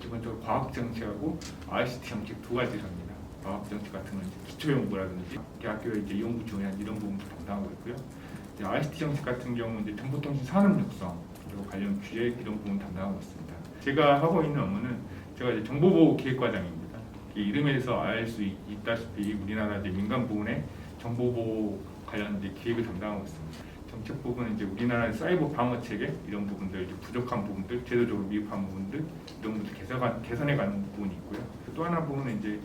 기본적으로 과학 정책하고 ICT 정책 두 가지를 합니다. 과학 정책 같은 건 기초 연구라든지 대학교의 이제 연구 지원 이런 부분도 담당하고 있고요. 이제 ICT 정책 같은 경우는 이제 정보통신 산업 육성 그리고 관련 기획 이런 부분 담당하고 있습니다. 제가 하고 있는 업무는 제가 이제 정보보호 기획과장입니다. 이 이름에서 알 수 있다시피 우리나라 이제 민간 부문의 정보보호 관련 이제 기획을 담당하고 있습니다. 정책 부분은 이제 우리나라의 사이버 방어 체계 이런 부분들, 이제 부족한 부분들, 제도적으로 미흡한 부분들 이런 부분들 개선해가는 부분이 있고요. 또 하나 부분은 이제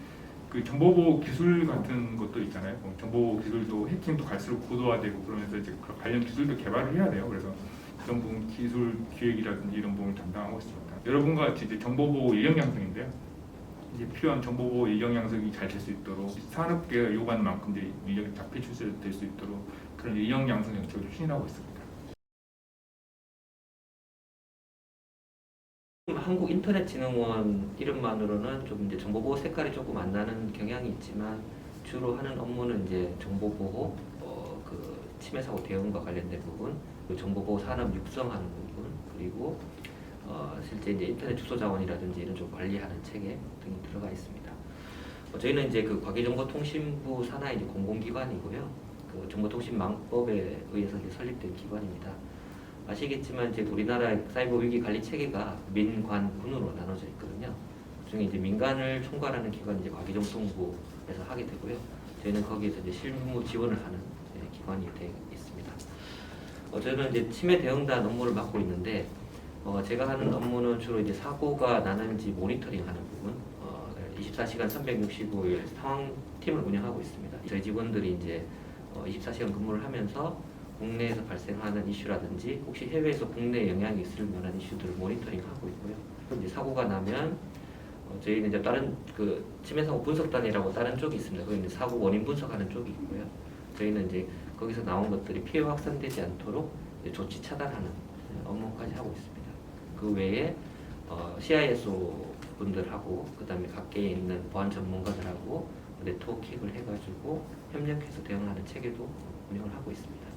그 정보보호 기술 같은 것도 있잖아요. 정보보호 기술도 해킹도 갈수록 고도화되고 그러면서 이제 관련 기술도 개발을 해야 돼요. 그래서 그런 부분 기술 기획이라든지 이런 부분을 담당하고 있습니다. 여러분과 같이 이제 정보보호 인력 양성인데요. 이제 필요한 정보보호 인력 양성이 잘 될 수 있도록 산업계가 요구하는 만큼 이제 인력이 답해 출시될 수 있도록 그런 인력 양성 정책을 추진하고 있습니다. 한국인터넷진흥원 이름만으로는 좀 이제 정보보호 색깔이 조금 안 나는 경향이 있지만 주로 하는 업무는 이제 정보보호, 그 침해 사고 대응과 관련된 부분, 그리고 정보보호 산업 육성하는 부분, 그리고 실제 이제 인터넷 주소 자원이라든지 이런 좀 관리하는 체계 등이 들어가 있습니다. 저희는 이제 그 과기정보통신부 산하의 이제 공공기관이고요. 그 정보통신망법에 의해서 이제 설립된 기관입니다. 아시겠지만 이제 우리나라 사이버 위기 관리 체계가 민관 군으로 나눠져 있거든요. 그중에 이제 민간을 총괄하는 기관이 이제 과기정통부에서 하게 되고요. 저희는 거기에서 이제 실무 지원을 하는 기관이 되어 있습니다. 저는 이제 침해 대응단 업무를 맡고 있는데 제가 하는 업무는 주로 이제 사고가 나는지 모니터링하는 부분, 24시간 365일 상황팀을 운영하고 있습니다. 저희 직원들이 이제 24시간 근무를 하면서 국내에서 발생하는 이슈라든지 혹시 해외에서 국내에 영향이 있을 만한 이슈들을 모니터링하고 있고요. 이제 사고가 나면 저희는 이제 다른 그 침해 사고 분석단이라고 다른 쪽이 있습니다. 거기 이제 사고 원인 분석하는 쪽이 있고요. 저희는 이제 거기서 나온 것들이 피해 확산되지 않도록 이제 조치 차단하는 업무까지 하고 있습니다. 그 외에 CISO 분들하고 그다음에 각계에 있는 보안 전문가들하고 네트워킹을 해가지고 협력해서 대응하는 체계도 운영을 하고 있습니다.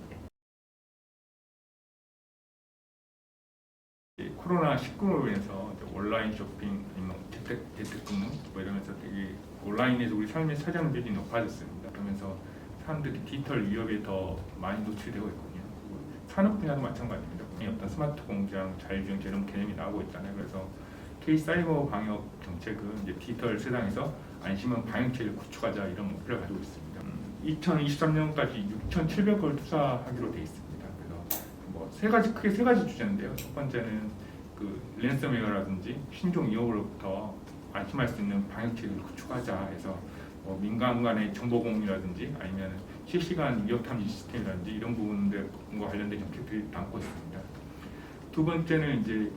코로나19로 인해서 온라인 쇼핑, 아니면 재택근무 뭐 이러면서 되게 온라인에서 우리 삶에 차지하는 비율이 높아졌습니다. 그러면서 사람들이 디지털 위협에 더 많이 노출되고 있거든요. 산업 분야도 마찬가지입니다. 어떤 스마트 공장, 자율주행 이런 개념이 나오고 있잖아요. 그래서 K-사이버 방역 정책은 이제 디지털 세상에서 안심한 방역체를 구축하자 이런 목표를 가지고 있습니다. 2023년까지 6,700억 투자하기로 되어 있습니다. 크게 세 가지 주제인데요. 첫 번째는 그 랜섬웨어라든지 신종 위협으로부터 안심할 수 있는 방역체계를 구축하자 해서 민간 간의 정보 공유라든지 아니면 실시간 위협 탐지 시스템이라든지 이런 부분들과 관련된 정책들이 담고 있습니다. 두 번째는 이제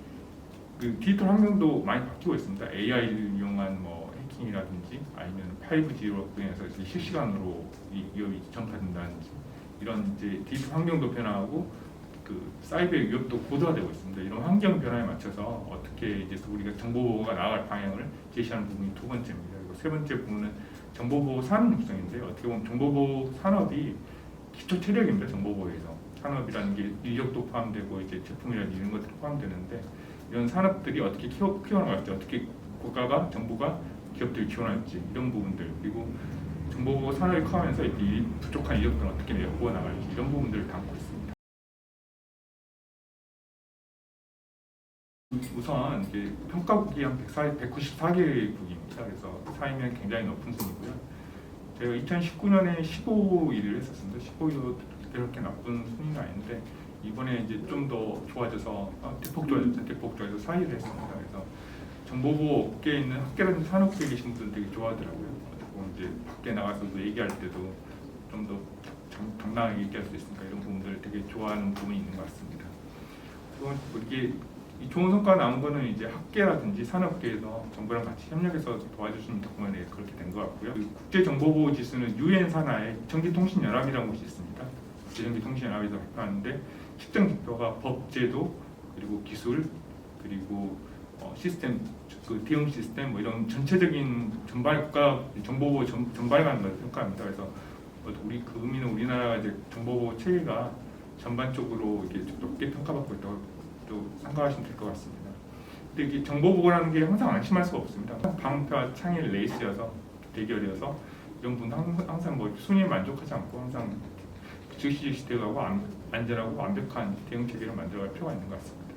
그 디지털 환경도 많이 바뀌고 있습니다. AI를 이용한 해킹이라든지 아니면 5G로 인해서 실시간으로 위협이 전파된다든지 이런 이제 디지털 환경도 변화하고 그 사이버의 위협도 고도화되고 있습니다. 이런 환경 변화에 맞춰서 어떻게 이제 우리가 정보보호가 나아갈 방향을 제시하는 부분이 두 번째입니다. 그리고 세 번째 부분은 정보보호 산업 육성인데요. 어떻게 보면 정보보호 산업이 기초 체력입니다. 정보보호에서 산업이라는 게 인력도 포함되고 이제 제품이라든지 이런 것들이 포함되는데 이런 산업들이 어떻게 키워나갈지, 어떻게 국가가 정부가 기업들이 지원할지 이런 부분들 그리고 정보보호 산업이 커가면서 이 부족한 인력들을 어떻게 메꿔 나갈지 이런 부분들을 담고 있습니다. 우선 이제 평가국이 한 194개국입니다. 그래서 사임은 굉장히 높은 순이고요. 제가 2019년에 15위를 했었습니다. 15위도 그렇게 나쁜 순위는 아닌데 이번에 이제 좀 더 좋아져서 대폭 좋아져서 4위를 했습니다. 그래서 정보보호 업계에 있는 학계라든지 산업계에 계신 분들 되게 좋아하더라고요. 그리고 이제 밖에 나가서도 얘기할 때도 좀 더 당당하게 얘기할 수 있으니까 이런 부분들 되게 좋아하는 부분이 있는 것 같습니다. 그리고 이게 이 좋은 성과가 나온 거는 이제 학계라든지 산업계에서 정부랑 같이 협력해서 도와주시는 덕분에 그렇게 된 것 같고요. 국제정보보호 지수는 UN 산하의 정기통신연합이라는 곳이 있습니다. 국제정기통신연합에서 발표하는데 측정 지표가 법, 제도, 그리고 기술, 그리고 시스템, 그 대응 시스템 뭐 이런 전체적인 전반 국가 정보보호 전반에 관한 걸 평가합니다. 그래서 우리 그 의미는 우리나라가 이제 정보보호 체계가 전반적으로 이렇게 높게 평가받고 있다고 또 생각하시면 될 것 같습니다. 근데 이게 정보 보고라는 게 항상 안심할 수가 없습니다. 방패와 창의 레이스여서 대결이어서 이런 분도 항상 뭐 순위에 만족하지 않고 항상 즉시 대응하고 안전하고 완벽한 대응 체계를 만들어갈 필요가 있는 것 같습니다.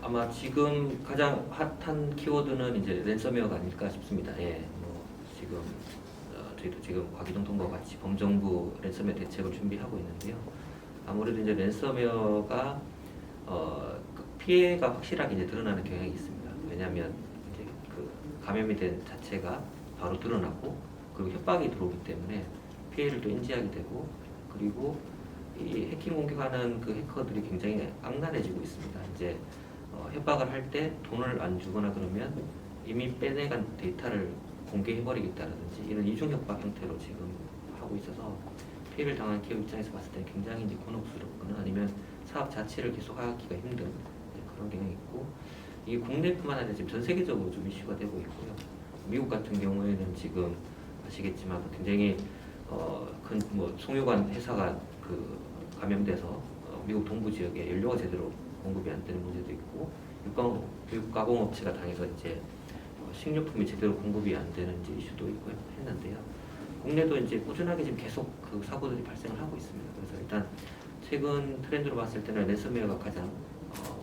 아마 지금 가장 핫한 키워드는 이제 랜섬웨어가 아닐까 싶습니다. 예, 뭐 지금 저희도 지금 과기정통부와 같이 범정부 랜섬웨어 대책을 준비하고 있는데요. 아무래도 이제 랜섬웨어가 그 피해가 확실하게 이제 드러나는 경향이 있습니다. 왜냐하면 이제 그 감염이 된 자체가 바로 드러나고 그리고 협박이 들어오기 때문에 피해를 또 인지하게 되고 그리고 이 해킹 공격하는 그 해커들이 굉장히 악랄해지고 있습니다. 이제 협박을 할 때 돈을 안 주거나 그러면 이미 빼내간 데이터를 공개해버리겠다라든지 이런 이중 협박 형태로 지금 하고 있어서 피해를 당한 기업 입장에서 봤을 때 굉장히 이제 곤혹스럽거나 아니면 사업 자체를 계속하기가 힘든 그런 경향이 있고 이게 국내뿐만 아니라 지금 전 세계적으로 좀 이슈가 되고 있고요. 미국 같은 경우에는 지금 아시겠지만 굉장히 큰 뭐 송유관 회사가 그 감염돼서 미국 동부 지역에 연료가 제대로 공급이 안 되는 문제도 있고 육가공업체가 당해서 이제 식료품이 제대로 공급이 안 되는 이제 이슈도 있고 했는데요. 국내도 이제 꾸준하게 지금 계속 그 사고들이 발생을 하고 있습니다. 그래서 일단 최근 트렌드로 봤을 때는 랜섬웨어가 가장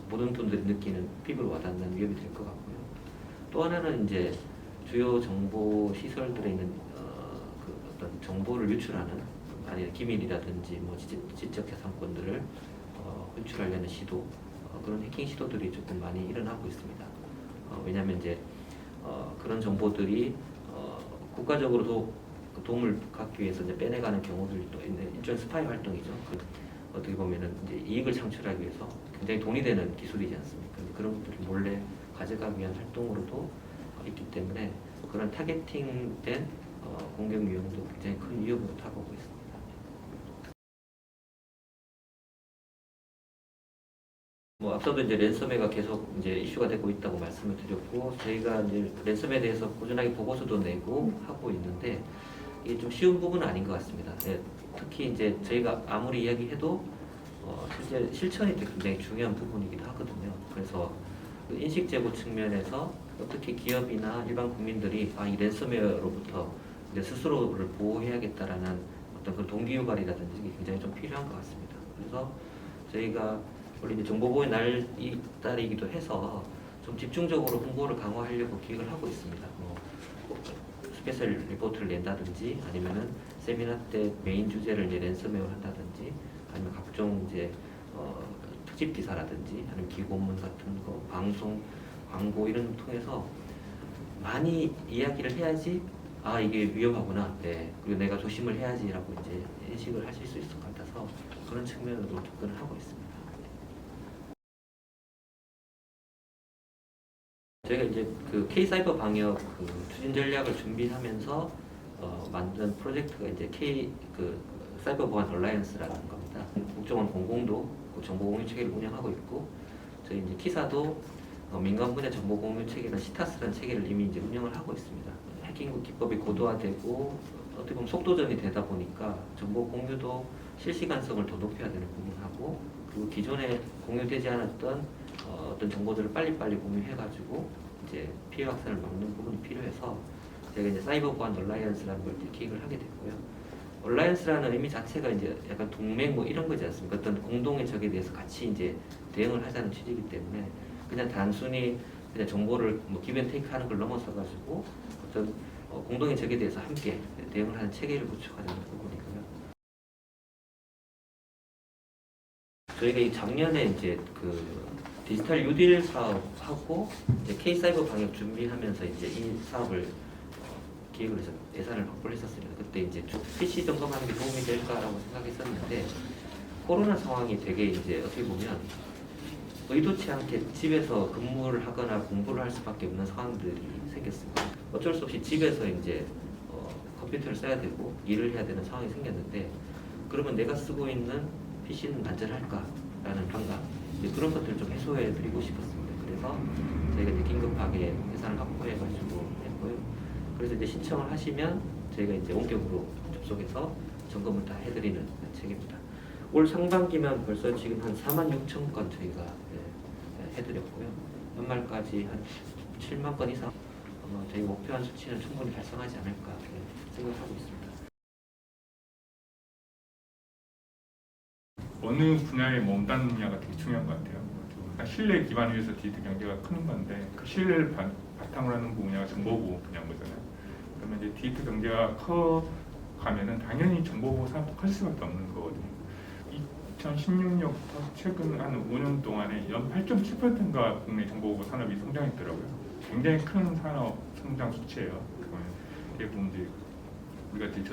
모든 분들이 느끼는 피부로 와닿는 위협이 될 것 같고요. 또 하나는 이제 주요 정보 시설들에 있는 그 어떤 정보를 유출하는 아니 기밀이라든지 뭐 지적 재산권들을 유출하려는 시도 그런 해킹 시도들이 조금 많이 일어나고 있습니다. 왜냐하면 이제 그런 정보들이 국가적으로도 도움을 받기 위해서 이제 빼내가는 경우들이 또 있는 일종의 스파이 활동이죠. 어떻게 보면은 이제 이익을 창출하기 위해서 굉장히 돈이 되는 기술이지 않습니까? 그런 것들을 몰래 가져가기 위한 활동으로도 있기 때문에 그런 타겟팅된 공격 유형도 굉장히 큰 위협으로 다가오고 있습니다. 뭐 앞서도 이제 랜섬웨어가 계속 이제 이슈가 되고 있다고 말씀을 드렸고 저희가 이제 랜섬웨어에 대해서 꾸준하게 보고서도 내고 하고 있는데 이게 좀 쉬운 부분은 아닌 것 같습니다. 네, 특히 이제 저희가 아무리 이야기해도 실제 실천이 굉장히 중요한 부분이기도 하거든요. 그래서 그 인식 제고 측면에서 특히 기업이나 일반 국민들이 이 랜섬웨어로부터 이제 스스로를 보호해야겠다라는 어떤 그 동기유발이라든지 이게 굉장히 좀 필요한 것 같습니다. 그래서 저희가 원래 이제 정보보호의 달이기도 해서 좀 집중적으로 홍보를 강화하려고 기획을 하고 있습니다. 스페셜 리포트를 낸다든지 아니면은 세미나 때 메인 주제를 이제 랜섬웨어 한다든지 아니면 각종 이제 특집 기사라든지 아니면 기고문 같은 거 방송 광고 이런 걸 통해서 많이 이야기를 해야지 이게 위험하구나 그리고 내가 조심을 해야지라고 이제 인식을 하실 수 있을 것 같아서 그런 측면으로 접근을 하고 있습니다. 저희가 이제 그 K-사이버 방역 그 추진 전략을 준비하면서 만든 프로젝트가 이제 K 그 사이버 보안 얼라이언스라는 겁니다. 국정원 공공도 그 정보 공유 체계를 운영하고 있고 저희 이제 키사도 민간 분야 정보 공유 체계나 시타스라는 체계를 이미 이제 운영을 하고 있습니다. 해킹 기법이 고도화되고 어떻게 보면 속도전이 되다 보니까 정보 공유도 실시간성을 더 높여야 되는 부분하고 그리고 기존에 공유되지 않았던 어떤 정보들을 빨리빨리 공유해가지고 이제 피해 확산을 막는 부분이 필요해서 제가 이제 사이버 보안 얼라이언스라는 걸 기획을 하게 됐고요. 얼라이언스라는 의미 자체가 이제 약간 동맹 뭐 이런 거지 않습니까? 어떤 공동의 적에 대해서 같이 이제 대응을 하자는 취지이기 때문에 그냥 단순히 그냥 정보를 뭐 기브앤테이크 하는 걸 넘어서 가지고 어떤 공동의 적에 대해서 함께 대응을 하는 체계를 구축하자는 부분이고요. 저희가 이 작년에 이제 그 디지털 뉴딜 사업하고 이제 K-사이버 방역 준비하면서 이제 이 사업을 기획을 해서 예산을 확보를 했었습니다. 그때 이제 PC 점검하는 게 도움이 될까라고 생각했었는데 코로나 상황이 되게 이제 어떻게 보면 의도치 않게 집에서 근무를 하거나 공부를 할 수밖에 없는 상황들이 생겼습니다. 어쩔 수 없이 집에서 이제 컴퓨터를 써야 되고 일을 해야 되는 상황이 생겼는데 그러면 내가 쓰고 있는 PC는 안전할까라는 반감 그런 것들을 좀 해소해드리고 싶었습니다. 그래서 저희가 이제 긴급하게 예산을 확보해가지고 했고요. 그래서 이제 신청을 하시면 저희가 이제 원격으로 접속해서 점검을 다 해드리는 체계입니다. 올 상반기만 벌써 지금 한 46,000건 저희가 해드렸고요. 연말까지 한 7만 건 이상 저희 목표한 수치는 충분히 달성하지 않을까 생각하고 있습니다. 어느 분야에 몸담느냐가 되게 중요한 것 같아요. 신뢰 기반을 위해서 디지털 경제가 크는 건데 그 신뢰를 바탕으로 하는 분야가 정보보호 분야인 거잖아요. 그러면 이제 디지털 경제가 커가면은 당연히 정보보호 산업도 커질 수밖에 없는 거거든요. 2016년부터 최근 한 5년 동안에 연 8.7%가 국내 정보보호 산업이 성장했더라고요. 굉장히 큰 산업 성장 수치예요. 대부분 이제 우리가 이제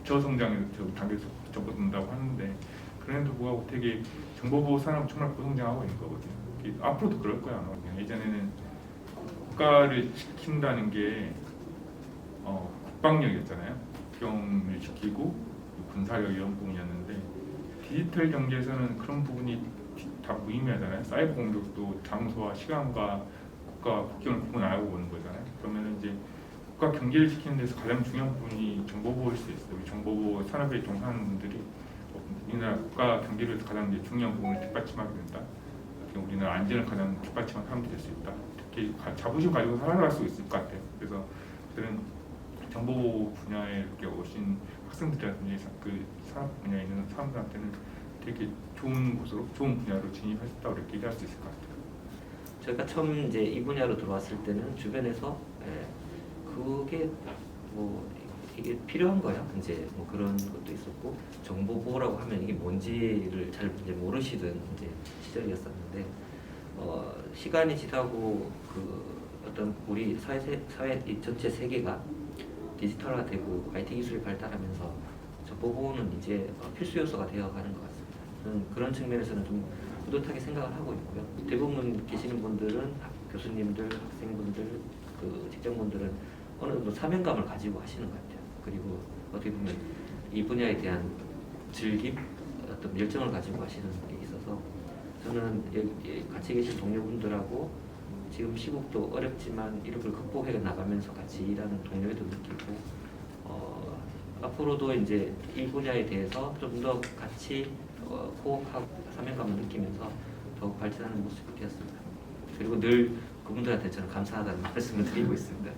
저성장에 단계 접어든다고 하는데 그런데도 불구하고 되게 정보보호 산업 정말 고성장하고 있는 거거든요. 앞으로도 그럴 거야. 아마. 예전에는 국가를 지킨다는 게 국방력이었잖아요. 국경을 지키고 군사력 이런 부분이었는데 디지털 경제에서는 그런 부분이 다 무의미하잖아요. 사이버 공격도 장소와 시간과 국가 국경을 구분 안 하고 오는 거잖아요. 그러면 이제 국가 경제를 지키는 데서 가장 중요한 부분이 정보보호일 수 있어요. 우리 정보보호 산업에 종사하는 분들이 우리나라 국가 경제를 가장 중요한 부분을 뒷받침하게 된다. 우리나라 안전을 가장 뒷받침하는 사람들이 될 수 있다. 특히 자부심 가지고 살아갈 수 있을 것 같아요. 그래서 저는 정보보호 분야에 이렇게 오신 학생들이라든지 그 산업 분야에 있는 사람들한테는 되게 좋은 곳으로, 좋은 분야로 진입할 수 있다고 이렇게 얘기할 수 있을 것 같아요. 저희가 처음 이제 이 분야로 들어왔을 때는 주변에서 그게 뭐 이게 필요한 거야. 이제 뭐 그런 것도 있었고 정보 보호라고 하면 이게 뭔지를 잘 이제 모르시던 이제 시절이었었는데 시간이 지나고 그 어떤 우리 사회 이 전체 세계가 디지털화되고 IT 기술이 발달하면서 정보 보호는 이제 필수 요소가 되어가는 것 같습니다. 저는 그런 측면에서는 좀 뿌듯하게 생각을 하고 있고요. 대부분 계시는 분들은 교수님들, 학생분들, 그 직장분들은 어느 정도 사명감을 가지고 하시는 것 같아요. 그리고 어떻게 보면 이 분야에 대한 즐김, 어떤 열정을 가지고 하시는 게 있어서 저는 여기 같이 계신 동료분들하고 지금 시국도 어렵지만 이런 걸 극복해 나가면서 같이 일하는 동료애도 느끼고 앞으로도 이제 이 분야에 대해서 좀 더 같이 호흡하고 사명감을 느끼면서 더욱 발전하는 모습이 되었습니다. 그리고 늘 그분들한테 저는 감사하다는 말씀을 드리고 있습니다.